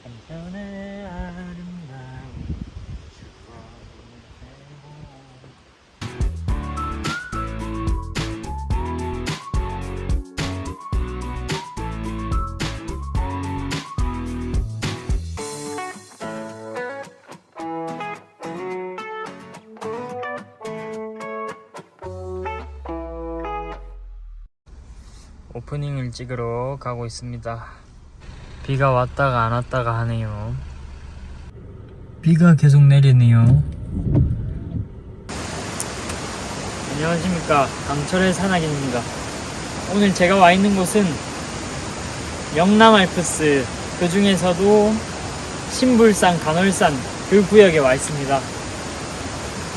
한편의 아름다운 추억을 오프닝을 찍으러 가고 있습니다. 비가 왔다가 안 왔다가 하네요. 비가 계속 내리네요. 안녕하십니까, 강철의 산악인입니다. 오늘 제가 와 있는 곳은 영남알프스, 그 중에서도 신불산, 간월산 그 구역에 와 있습니다.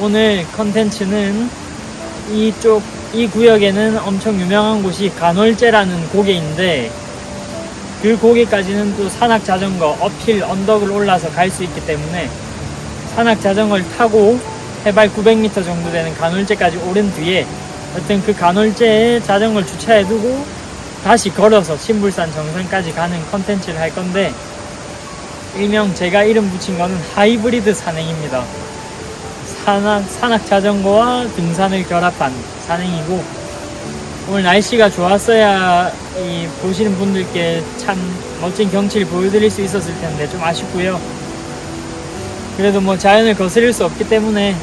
오늘 컨텐츠는 이 구역에는 엄청 유명한 곳이 간월제라는 고개인데, 그 고개까지는 또 산악자전거, 어필, 언덕을 올라서 갈 수 있기 때문에 산악자전거를 타고 해발 900m 정도 되는 간월제까지 오른 뒤에 어떤 그 간월제에 자전거를 주차해두고 다시 걸어서 신불산 정상까지 가는 컨텐츠를 할 건데, 일명 제가 이름 붙인 거는 하이브리드 산행입니다. 산악자전거와 등산을 결합한 산행이고, 오늘 날씨가 좋았어야 보시는 분들께 참 멋진 경치를 보여드릴 수 있었을 텐데 좀 아쉽고요. 그래도 뭐 자연을 거스릴 수 없기 때문에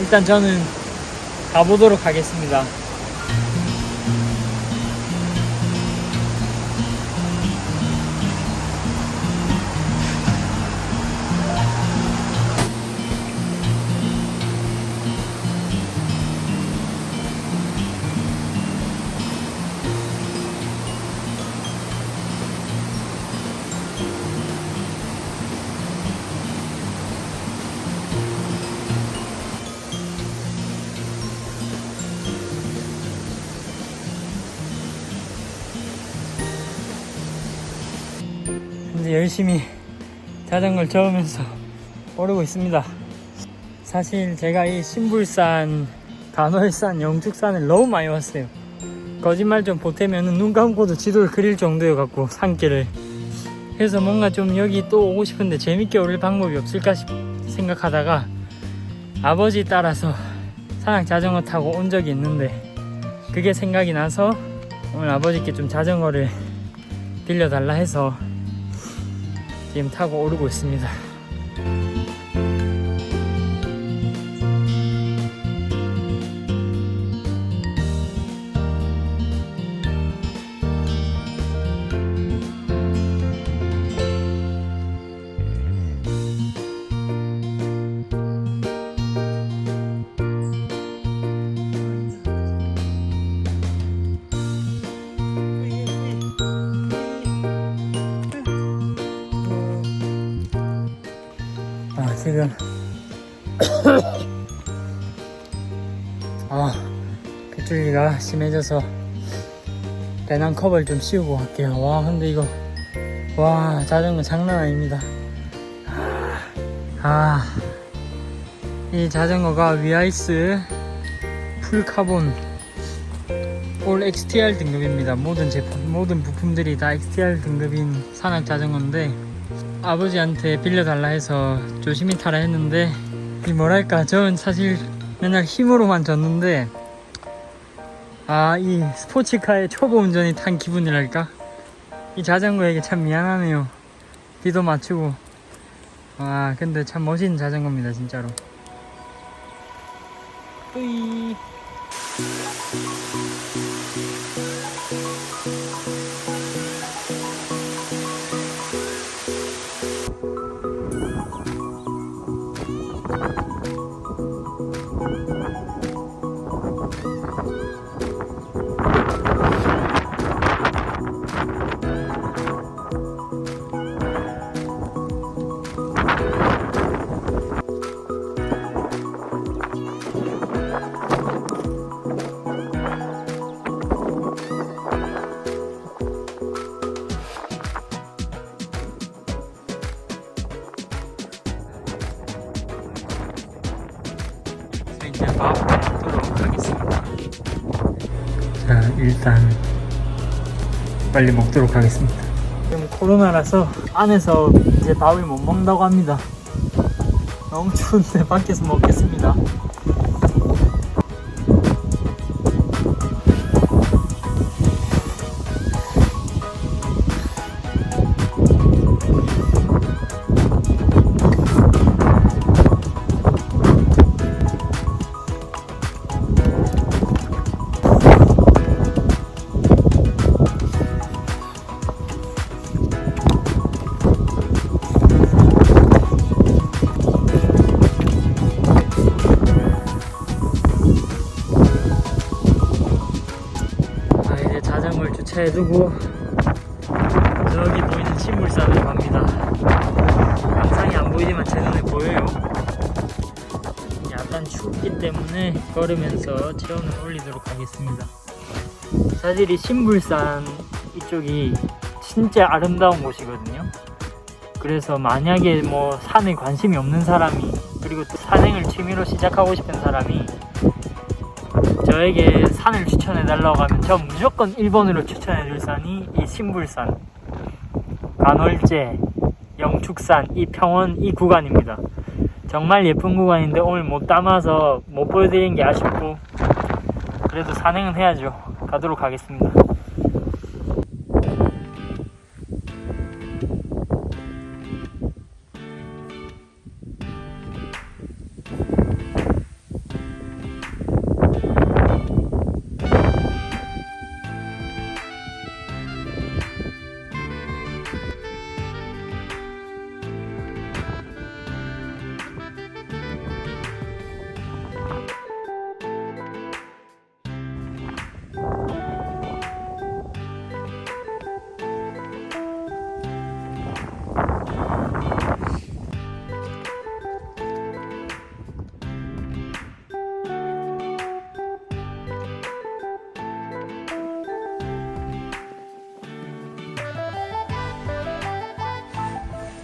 일단 저는 가보도록 하겠습니다. 현재 열심히 자전거를 저으면서 오르고 있습니다. 사실 제가 이 신불산, 간월산, 영축산을 너무 많이 왔어요. 거짓말 좀 보태면 눈 감고도 지도를 그릴 정도여 갖고 산길을. 그래서 뭔가 좀 여기 또 오고 싶은데 재밌게 오를 방법이 없을까 생각하다가 아버지 따라서 산악 자전거 타고 온 적이 있는데, 그게 생각이 나서 오늘 아버지께 좀 자전거를 빌려달라 해서 지금 타고 오르고 있습니다. 지금 빗줄기가 심해져서 배낭컵을 좀 씌우고 갈게요. 와, 근데 이거 자전거 장난 아닙니다. 이 자전거가 위아이스 풀카본 올 XTR 등급입니다. 모든 부품들이 다 XTR 등급인 산악 자전거인데, 아버지한테 빌려달라 해서 조심히 타라 했는데, 저는 사실 맨날 힘으로만 졌는데, 이 스포츠카의 초보 운전이 탄 기분이랄까? 이 자전거에게 참 미안하네요. 비도 맞추고. 근데 참 멋있는 자전거입니다, 진짜로. 뿌이. 이제 먹도록 하겠습니다. 자, 일단 빨리 먹도록 하겠습니다. 지금 코로나라서 안에서 이제 밥을 못 먹는다고 합니다. 너무 추운데 밖에서 먹겠습니다. 자전거를 주차해두고 저기 보이는 신물산으로 갑니다. 영상이 안 보이지만 제 눈에 보여요. 약간 춥기 때문에 걸으면서 체온을 올리도록 하겠습니다. 사실 이 신불산 이쪽이 진짜 아름다운 곳이거든요. 그래서 만약에 뭐 산에 관심이 없는 사람이, 그리고 또 산행을 취미로 시작하고 싶은 사람이 저에게 산을 추천해달라고 하면 전 무조건 1번으로 추천해줄 산이 이 신불산, 간월제, 영축산, 이 평원 이 구간입니다. 정말 예쁜 구간인데 오늘 못 담아서 못 보여드리는 게 아쉽고, 그래도 산행은 해야죠. 가도록 하겠습니다.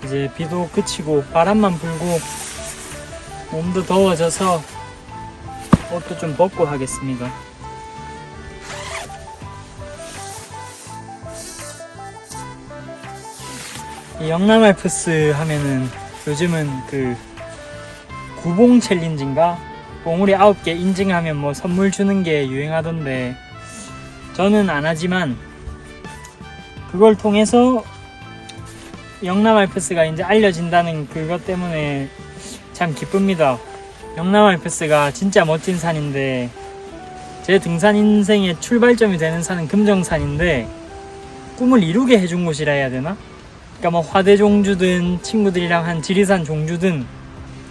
이제 비도 그치고 바람만 불고 몸도 더워져서 옷도 좀 벗고 하겠습니다. 이 영남알프스 하면은 요즘은 그 구봉 챌린지인가? 봉우리 9개 인증하면 뭐 선물 주는 게 유행하던데, 저는 안 하지만 그걸 통해서 영남알프스가 이제 알려진다는 그것 때문에 참 기쁩니다. 영남알프스가 진짜 멋진 산인데, 제 등산 인생의 출발점이 되는 산은 금정산인데 꿈을 이루게 해준 곳이라 해야 되나? 그러니까 뭐 화대 종주든 친구들이랑 한 지리산 종주든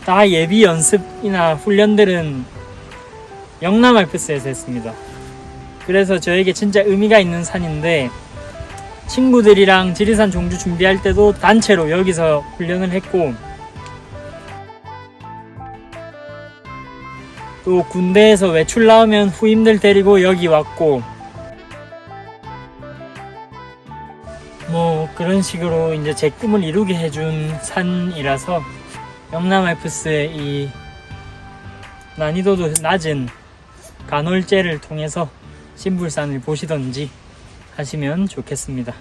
다 예비 연습이나 훈련들은 영남알프스에서 했습니다. 그래서 저에게 진짜 의미가 있는 산인데, 친구들이랑 지리산 종주 준비할 때도 단체로 여기서 훈련을 했고, 또 군대에서 외출 나오면 후임들 데리고 여기 왔고, 뭐 그런 식으로 이제 제 꿈을 이루게 해준 산이라서 영남알프스의 이 난이도도 낮은 간월제를 통해서 신불산을 보시던지 하시면 좋겠습니다.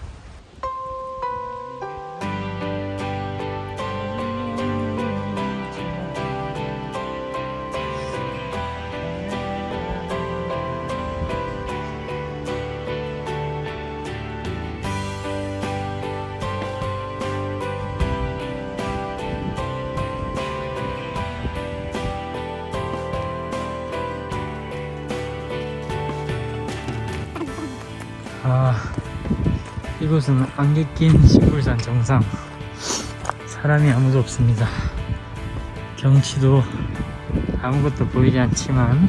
이곳은 안개 낀 신불산 정상. 사람이 아무도 없습니다. 경치도 아무것도 보이지 않지만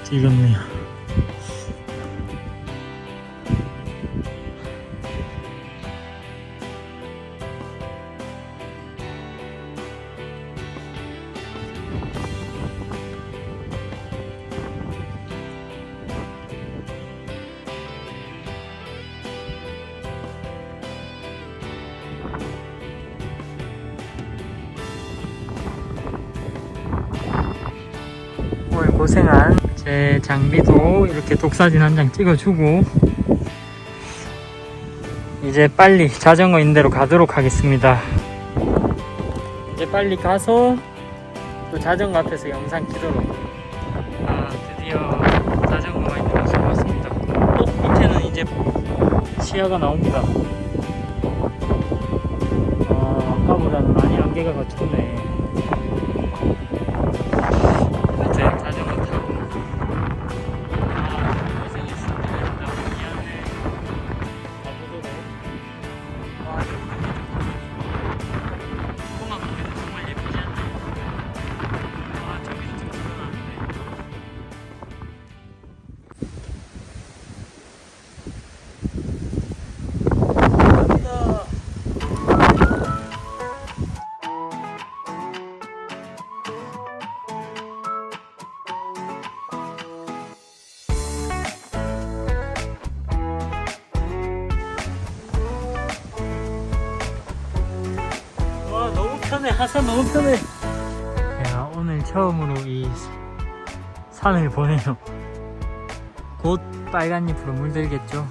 즐겁네요. 오늘 고생한 제 장비도 이렇게 독사진 한 장 찍어주고, 이제 빨리 자전거 있는 데로 가도록 하겠습니다. 이제 빨리 가서 또 자전거 앞에서 영상 찍도록. 드디어 자전거가 있는 곳에 왔습니다. 밑에는 이제 시야가 나옵니다. 아까보다는 많이 안개가 걷혔네. 이제 자전거 타고 고생했습니다. 미안해. 가보도록. 꼬마 고개도 정말 예쁘지 않나요? 저기도 좀 불어나는데. 와, 너무 편해. 하산 너무 편해. 야, 오늘 처음으로 이 산을 보네요. 곧 빨간 잎으로 물들겠죠.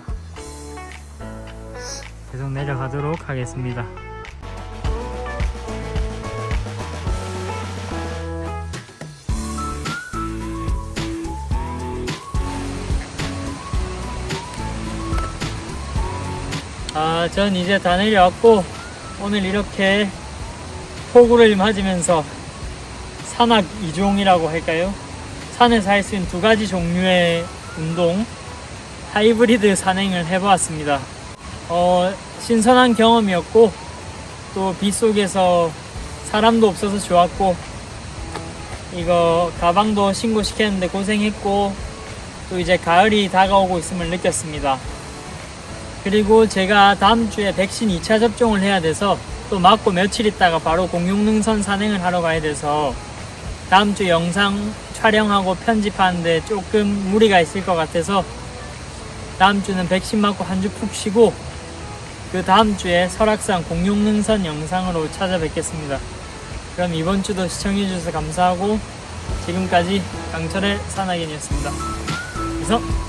계속 내려가도록 하겠습니다. 전 이제 다 내려왔고, 오늘 이렇게 폭우를 맞으면서 산악 이종이라고 할까요? 산에서 할 수 있는 두 가지 종류의 운동, 하이브리드 산행을 해보았습니다. 신선한 경험이었고, 또 빗속에서 사람도 없어서 좋았고, 이거 가방도 신고시켰는데 고생했고, 또 이제 가을이 다가오고 있음을 느꼈습니다. 그리고 제가 다음 주에 백신 2차 접종을 해야 돼서 또 맞고 며칠 있다가 바로 공룡능선 산행을 하러 가야 돼서 다음 주 영상 촬영하고 편집하는데 조금 무리가 있을 것 같아서 다음 주는 백신 맞고 한 주 푹 쉬고 그 다음 주에 설악산 공룡능선 영상으로 찾아뵙겠습니다. 그럼 이번 주도 시청해주셔서 감사하고 지금까지 강철의 산악인이었습니다. 이상!